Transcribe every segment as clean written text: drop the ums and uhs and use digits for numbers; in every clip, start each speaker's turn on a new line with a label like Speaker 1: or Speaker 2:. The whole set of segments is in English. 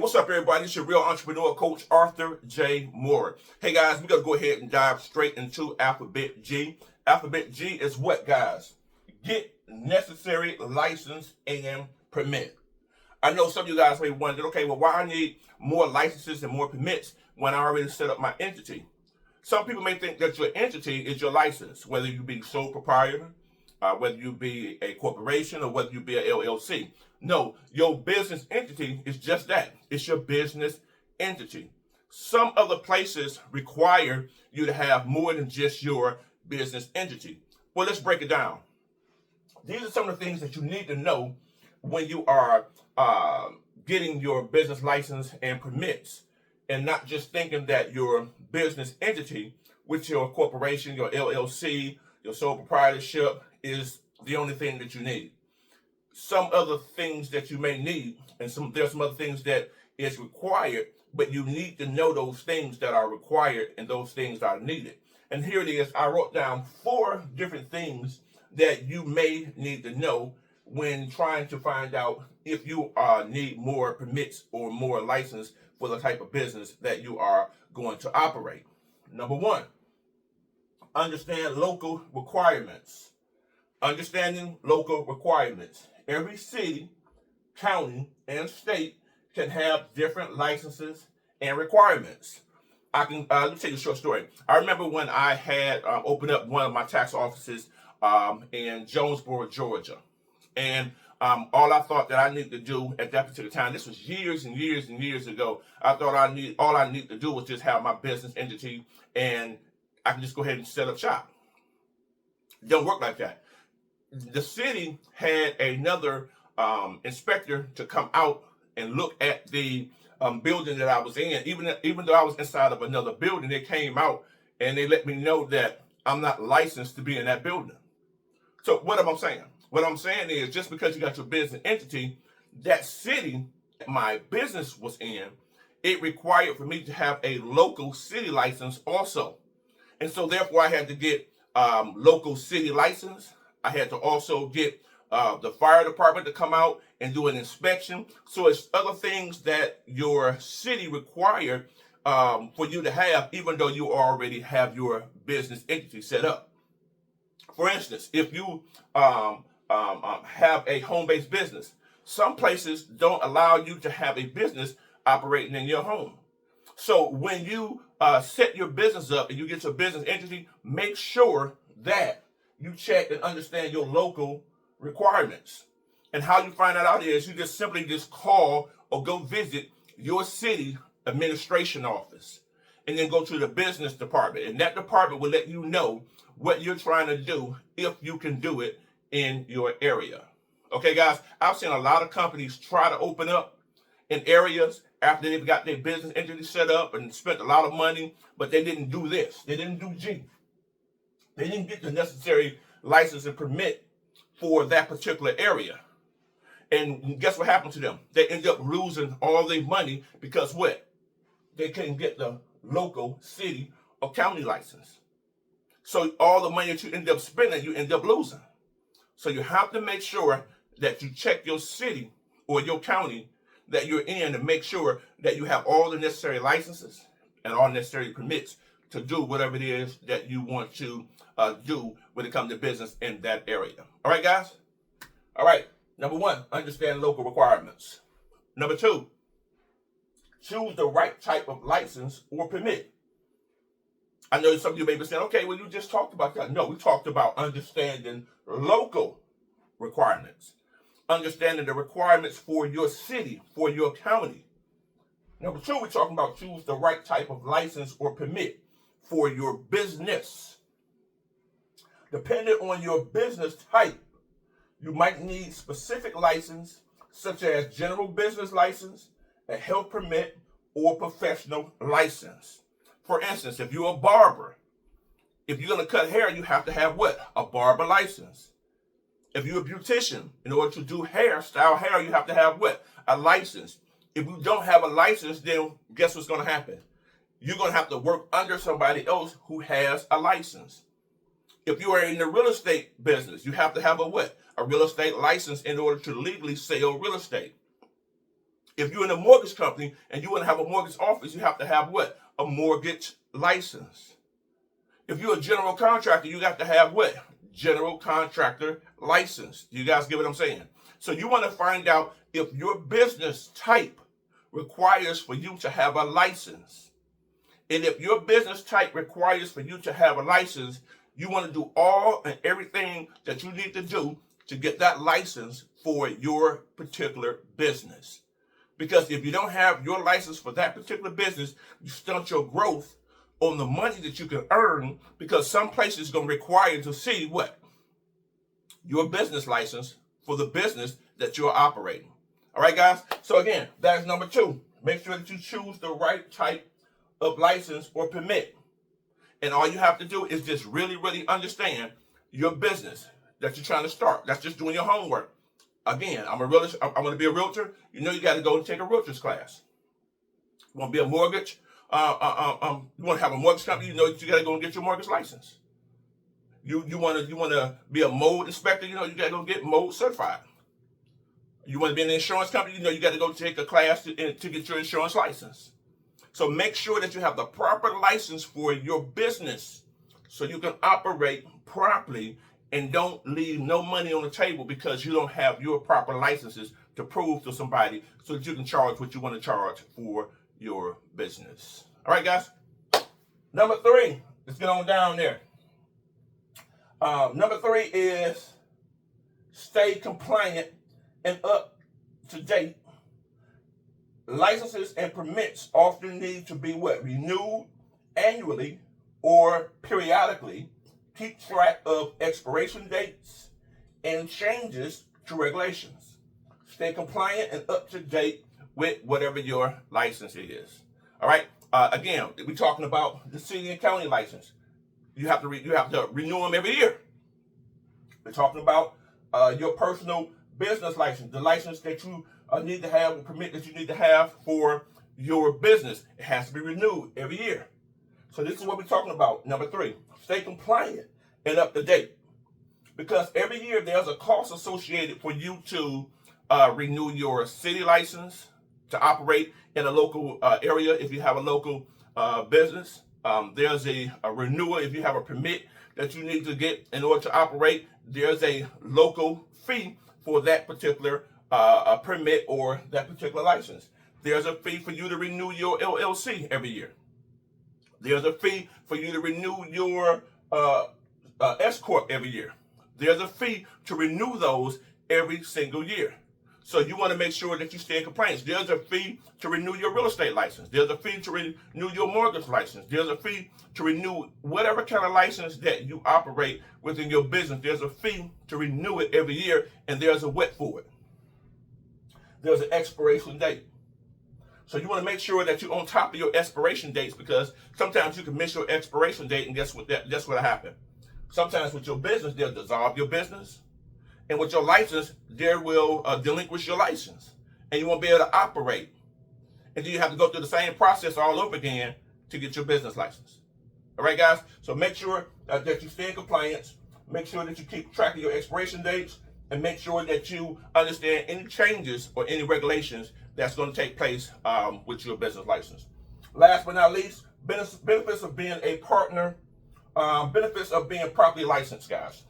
Speaker 1: What's up, everybody? It's your real entrepreneur coach, Arthur J. Moore. Hey, guys, we're going to go ahead and dive straight into Alphabet G. Alphabet G is what, guys? Get necessary license and permit. I know some of you guys may wonder, okay, well, why I need more licenses and more permits when I already set up my entity? Some people may think that your entity is your license, whether you be sole proprietor, whether you be a corporation, or whether you be an LLC. No, your business entity is just that. It's your business entity. Some other places require you to have more than just your business entity. Well, let's break it down. These are some of the things that you need to know when you are getting your business license and permits, and not just thinking that your business entity, which your corporation, your LLC, your sole proprietorship, is the only thing that you need. Some other things that you may need, and there's some other things that is required, but you need to know those things that are required and those things that are needed. And here it is. I wrote down 4 different things that you may need to know when trying to find out if you need more permits or more license for the type of business that you are going to operate. Number 1, understand local requirements. Understanding local requirements. Every city, county, and state can have different licenses and requirements. Let me tell you a short story. I remember when I had opened up one of my tax offices in Jonesboro, Georgia. And all I thought that I needed to do at that particular time, this was years and years and years ago, I thought all I need to do was just have my business entity and I can just go ahead and set up shop. It don't work like that. The city had another inspector to come out and look at the building that I was in. Even though I was inside of another building, they came out and they let me know that I'm not licensed to be in that building. So what am I saying? What I'm saying is, just because you got your business entity, that city my business was in, it required for me to have a local city license also. And so therefore I had to get local city license. I had to also get the fire department to come out and do an inspection. So it's other things that your city required for you to have, even though you already have your business entity set up. For instance, if you have a home-based business, some places don't allow you to have a business operating in your home. So when you set your business up and you get your business entity, make sure that you check and understand your local requirements. And how you find that out is you just simply call or go visit your city administration office and then go to the business department. And that department will let you know what you're trying to do if you can do it in your area. Okay, guys, I've seen a lot of companies try to open up in areas after they've got their business entity set up and spent a lot of money, but they didn't do this. They didn't do G. They didn't get the necessary license and permit for that particular area. And guess what happened to them? They ended up losing all their money because what? They couldn't get the local city or county license. So all the money that you end up spending, you end up losing. So you have to make sure that you check your city or your county that you're in to make sure that you have all the necessary licenses and all necessary permits to do whatever it is that you want to do when it comes to business in that area. All right, guys? All right. Number 1, understand local requirements. Number 2, choose the right type of license or permit. I know some of you may be saying, okay, well, you just talked about that. No, we talked about understanding local requirements. Understanding the requirements for your city, for your county. Number 2, we're talking about choose the right type of license or permit for your business. Depending on your business type, you might need specific license, such as general business license, a health permit, or professional license. For instance, if you're a barber, if you're going to cut hair, you have to have what? A barber license. If you're a beautician, in order to do style hair, you have to have what? A license. If you don't have a license, then guess what's going to happen? You're going to have to work under somebody else who has a license. If you are in the real estate business, you have to have a what? A real estate license in order to legally sell real estate. If you're in a mortgage company and you want to have a mortgage office, you have to have what? A mortgage license. If you're a general contractor, you have to have what? General contractor license. Do you guys get what I'm saying? So you want to find out if your business type requires for you to have a license. And if your business type requires for you to have a license, you want to do all and everything that you need to do to get that license for your particular business. Because if you don't have your license for that particular business, you stunt your growth on the money that you can earn, because some places are going to require you to see what? Your business license for the business that you're operating. All right, guys? So again, that's number 2. Make sure that you choose the right type of license or permit. And all you have to do is just really, really understand your business that you're trying to start. That's just doing your homework. Again, I'm going to be a realtor. You know you got to go and take a realtor's class. You want to be a mortgage? You want to have a mortgage company? You know you got to go and get your mortgage license. You want to be a mold inspector? You know you got to go get mold certified. You want to be an insurance company? You know you got to go take a class to get your insurance license. So make sure that you have the proper license for your business so you can operate properly and don't leave no money on the table because you don't have your proper licenses to prove to somebody so that you can charge what you want to charge for your business. All right, guys. Number 3, let's get on down there. Number 3 is stay compliant and up to date. Licenses and permits often need to be what? Renewed annually or periodically. Keep track of expiration dates and changes to regulations. Stay compliant and up to date with whatever your license is. All right. Again, we're talking about the city and county license. You have to renew them every year. We're talking about your personal business license, the license that you need to have, the permit that you need to have for your business. It has to be renewed every year. So this is what we're talking about. Number 3, stay compliant and up to date. Because every year there's a cost associated for you to renew your city license to operate in a local area if you have a local business. There's a renewal if you have a permit that you need to get in order to operate. There's a local fee for that particular permit or that particular license. There's a fee for you to renew your LLC every year. There's a fee for you to renew your S Corp every year. There's a fee to renew those every single year. So you want to make sure that you stay in compliance. There's a fee to renew your real estate license. There's a fee to renew your mortgage license. There's a fee to renew whatever kind of license that you operate within your business. There's a fee to renew it every year, and there's a wet for it. There's an expiration date. So you want to make sure that you're on top of your expiration dates, because sometimes you can miss your expiration date, and guess what happened? Sometimes with your business, they'll dissolve your business. And with your license, they will delinquish your license. And you won't be able to operate. And then you have to go through the same process all over again to get your business license. All right, guys? So make sure that you stay in compliance. Make sure that you keep track of your expiration dates. And make sure that you understand any changes or any regulations that's going to take place with your business license. Last but not least, benefits of being a partner. Benefits of being properly licensed, guys.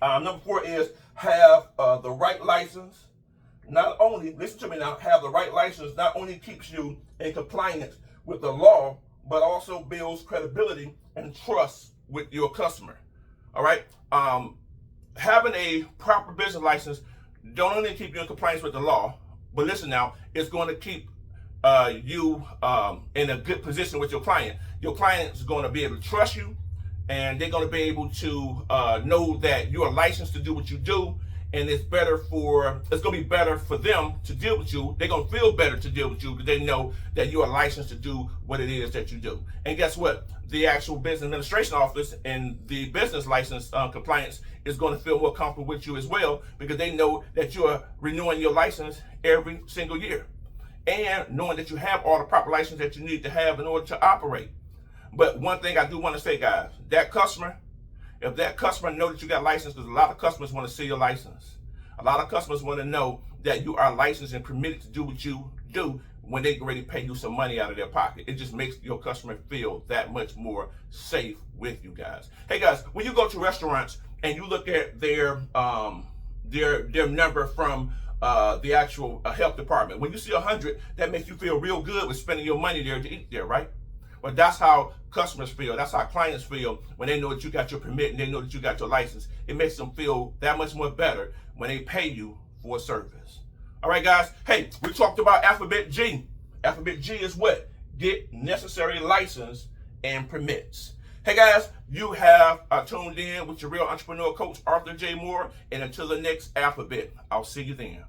Speaker 1: Number 4 is have the right license. Not only, listen to me now, have the right license not only keeps you in compliance with the law, but also builds credibility and trust with your customer. All right? Having a proper business license don't only keep you in compliance with the law, but listen now, it's going to keep you in a good position with your client. Your client is going to be able to trust you, and they're going to be able to know that you are licensed to do what you do, and it's going to be better for them to deal with you. They're going to feel better to deal with you because they know that you are licensed to do what it is that you do. And guess what? The actual business administration office and the business license compliance is going to feel more comfortable with you as well, because they know that you are renewing your license every single year, and knowing that you have all the proper license that you need to have in order to operate. But one thing I do want to say, guys, that customer, if that customer knows that you got license, because a lot of customers want to see your license. A lot of customers want to know that you are licensed and permitted to do what you do when they already pay you some money out of their pocket. It just makes your customer feel that much more safe with you guys. Hey guys, when you go to restaurants and you look at their number from the actual health department, when you see 100, that makes you feel real good with spending your money there to eat there, right? But that's how customers feel. That's how clients feel when they know that you got your permit and they know that you got your license. It makes them feel that much more better when they pay you for a service. All right, guys. Hey, we talked about Alphabet G. Alphabet G is what? Get necessary license and permits. Hey, guys, you have tuned in with your real entrepreneur coach, Arthur J. Moore. And until the next Alphabet, I'll see you then.